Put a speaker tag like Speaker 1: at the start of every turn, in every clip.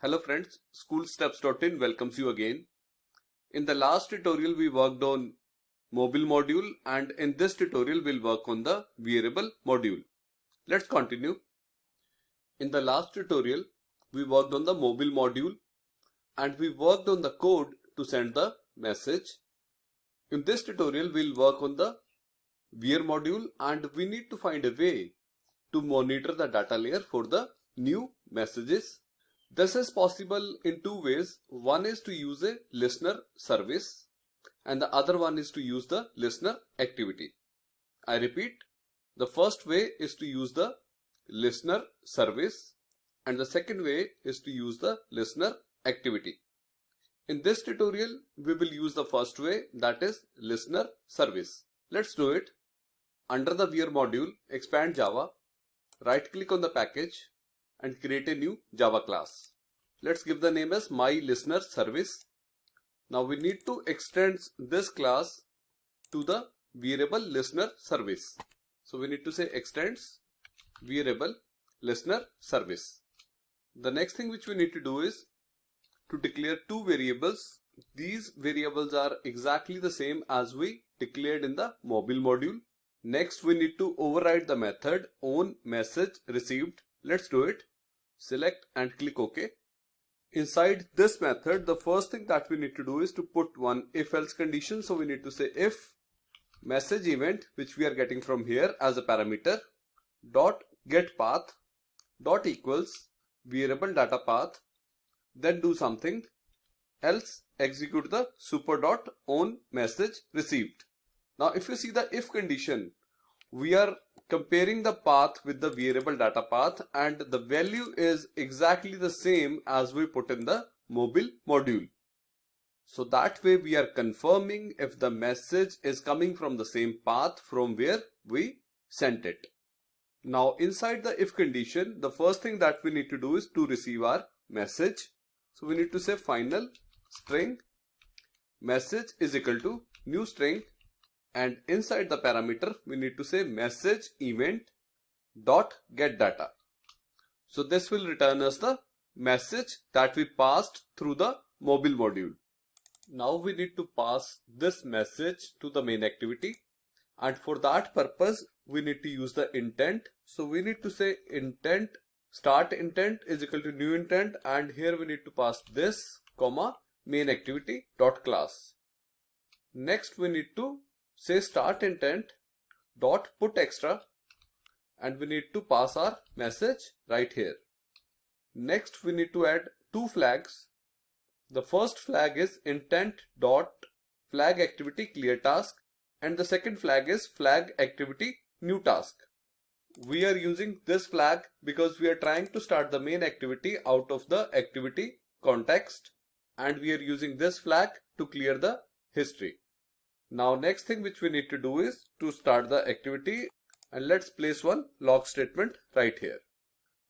Speaker 1: Hello friends, schoolsteps.in welcomes you again. In the last tutorial we worked on mobile module and in this tutorial we'll work on the wearable module. Let's continue. In the last tutorial we worked on the mobile module and we worked on the code to send the message. In this tutorial we'll work on the wear module and we need to find a way to monitor the data layer for the new messages. This is possible in two ways. One is to use a listener service and the other one is to use the listener activity. I repeat, the first way is to use the listener service and the second way is to use the listener activity. In this tutorial, we will use the first way, that is listener service. Let's do it. Under the wear module, expand Java, right click on the package and create a new Java class. Let's give the name as my listener service. Now we need to extend this class to the wearable listener service. So we need to say extends wearable listener service. The next thing which we need to do is to declare two variables. These variables are exactly the same as we declared in the mobile module. Next we need to override the method onMessageReceived. Let's do it. Select and click OK. Inside this method, the first thing that we need to do is to put one if-else condition. So we need to say if message event, which we are getting from here as a parameter, dot get path dot equals wearable data path, then do something, else execute the super dot on message received. Now if you see the if condition, we are comparing the path with the wearable data path and the value is exactly the same as we put in the mobile module. So that way we are confirming if the message is coming from the same path from where we sent it. Now inside the if condition, the first thing that we need to do is to receive our message. So we need to say final string message is equal to new string, and inside the parameter we need to say message event dot get data. So this will return us the message that we passed through the mobile module. Now we need to pass this message to the main activity, and for that purpose we need to use the intent. So we need to say intent start intent is equal to new intent, and here we need to pass this comma main activity dot class. Next we need to say start intent dot put extra, and we need to pass our message right here. Next we need to add two flags. The first flag is intent dot flag activity clear task and the second flag is flag activity new task. We are using this flag because we are trying to start the main activity out of the activity context, and we are using this flag to clear the history. Now next thing which we need to do is to start the activity, and let's place one log statement right here.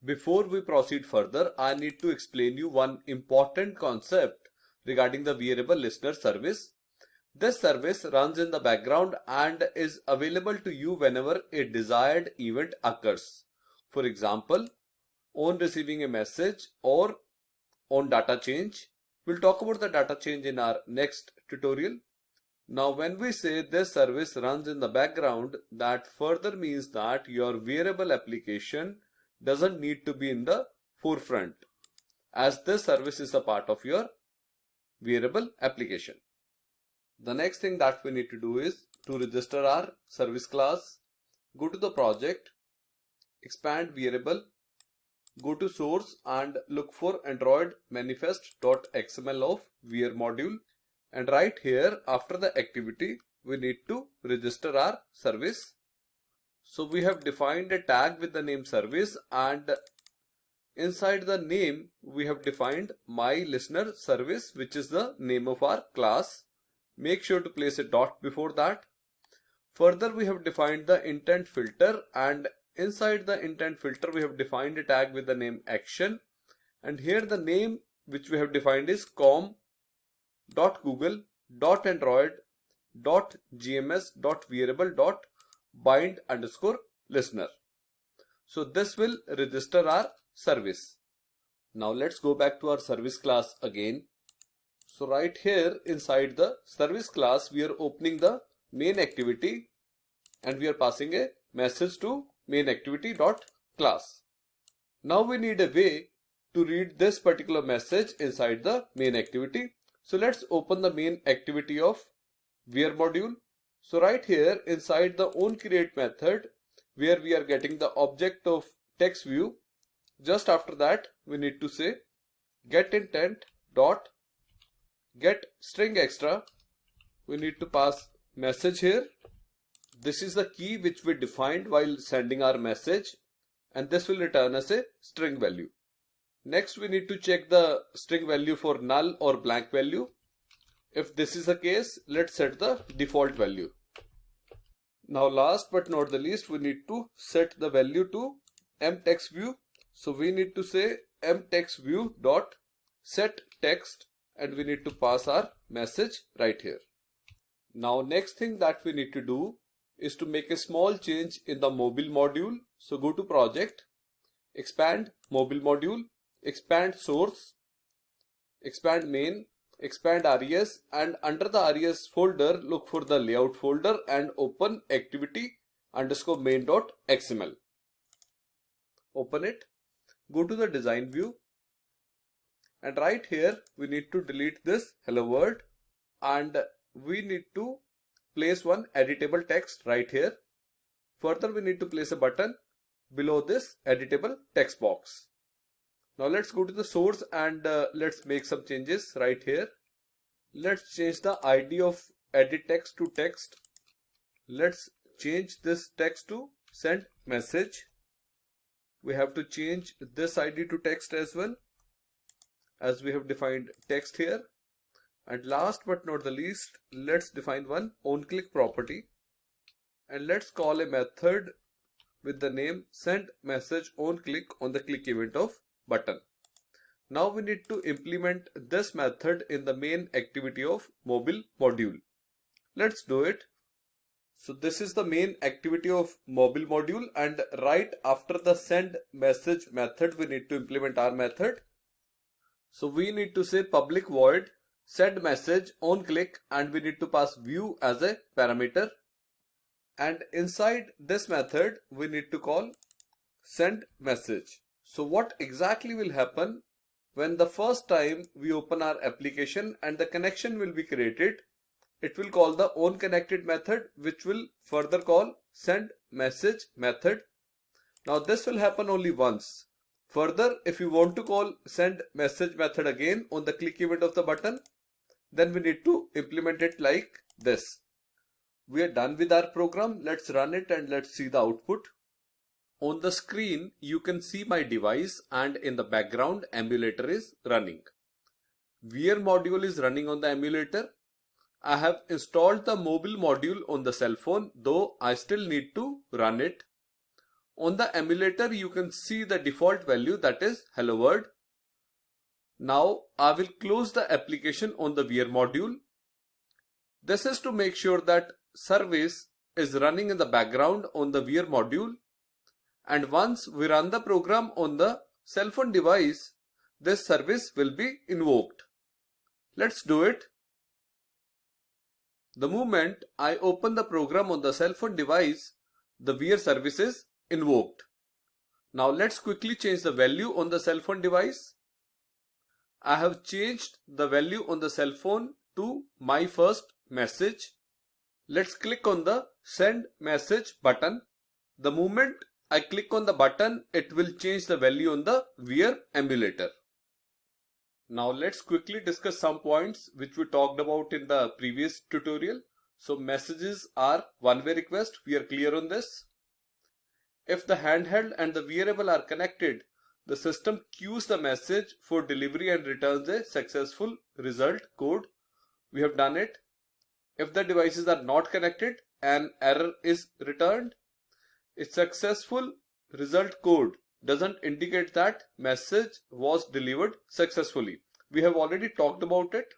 Speaker 1: Before we proceed further, I need to explain you one important concept regarding the wearable listener service. This service runs in the background and is available to you whenever a desired event occurs. For example, on receiving a message or on data change. We'll talk about the data change in our next tutorial. Now when we say this service runs in the background, that further means that your wearable application doesn't need to be in the forefront, as this service is a part of your wearable application. The next thing that we need to do is to register our service class. Go to the project, expand wearable, go to source and look for Android manifest.xml of wear module. And right here after the activity we need to register our service. So we have defined a tag with the name service, and inside the name we have defined my listener service, which is the name of our class. Make sure to place a dot before that. Further we have defined the intent filter, and inside the intent filter we have defined a tag with the name action, and here the name which we have defined is com.google.android.gms.wearable.bind_listener. So this will register our service. Now let's go back to our service class again. So right here inside the service class, we are opening the main activity and we are passing a message to main activity dot class. Now we need a way to read this particular message inside the main activity. So let's open the main activity of Wear module. So right here inside the onCreate method, where we are getting the object of text view, just after that we need to say getIntent dot get string extra. We need to pass message here. This is the key which we defined while sending our message, and this will return us a string value. Next we need to check the string value for null or blank value. If this is the case, let's set the default value. Now last but not the least, we need to set the value to mTextView. So we need to say mTextView dot set text, and we need to pass our message right here. Now next thing that we need to do is to make a small change in the mobile module. So go to project, expand mobile module, expand source, expand main, expand res, and under the res folder look for the layout folder and open activity_main.xml. Open it, go to the design view, and right here we need to delete this hello world, and we need to place one editable text right here. Further we need to place a button below this editable text box. Now let's go to the source and let's make some changes right here. Let's change the ID of edit text to text. Let's change this text to send message. We have to change this ID to text as well, as we have defined text here. And last but not the least, let's define one onClick property, and let's call a method with the name send message onClick on the click event of button. Now we need to implement this method in the main activity of mobile module. Let's do it. So this is the main activity of mobile module, and right after the send message method we need to implement our method. So we need to say public void send message onClick, and we need to pass view as a parameter, and inside this method we need to call send message. So what exactly will happen when the first time we open our application and the connection will be created? It will call the onConnected method, which will further call send message method. Now this will happen only once. Further, if you want to call send message method again on the click event of the button, then we need to implement it like this. We are done with our program. Let's run it and let's see the output. On the screen you can see my device, and in the background emulator is running. Wear module is running on the emulator. I have installed the mobile module on the cell phone, though I still need to run it. On the emulator you can see the default value, that is hello world. Now I will close the application on the Wear module. This is to make sure that service is running in the background on the Wear module, and once we run the program on the cell phone device, this service will be invoked. Let's do it. The moment I open the program on the cell phone device, the Wear service is invoked. Now let's quickly change the value on the cell phone device. I have changed the value on the cell phone to my first message. Let's click on the send message button. The moment I click on the button, it will change the value on the Wear emulator. Now let's quickly discuss some points which we talked about in the previous tutorial. So messages are one-way request. We are clear on this. If the handheld and the wearable are connected, the system queues the message for delivery and returns a successful result code. We have done it. If the devices are not connected, an error is returned. A successful result code doesn't indicate that message was delivered successfully. We have already talked about it.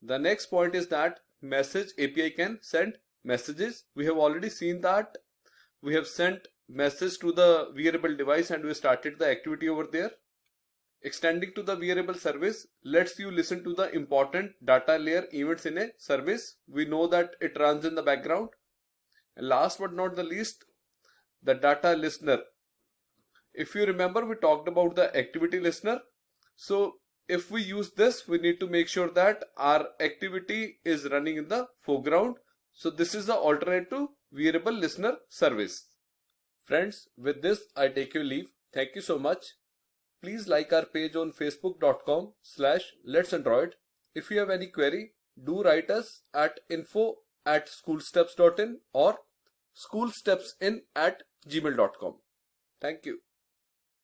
Speaker 1: The next point is that message API can send messages. We have already seen that. We have sent message to the wearable device and we started the activity over there. extending to the wearable service lets you listen to the important data layer events in a service. We know that it runs in the background. And last but not the least, the data listener. If you remember, we talked about the activity listener. So if we use this, we need to make sure that our activity is running in the foreground. So this is the alternate to wearable listener service. Friends, with this I take your leave. Thank you so much. Please like our page on facebook.com/letsandroid. If you have any query, do write us at info@schoolsteps.in or schoolstepsin@gmail.com. Thank you.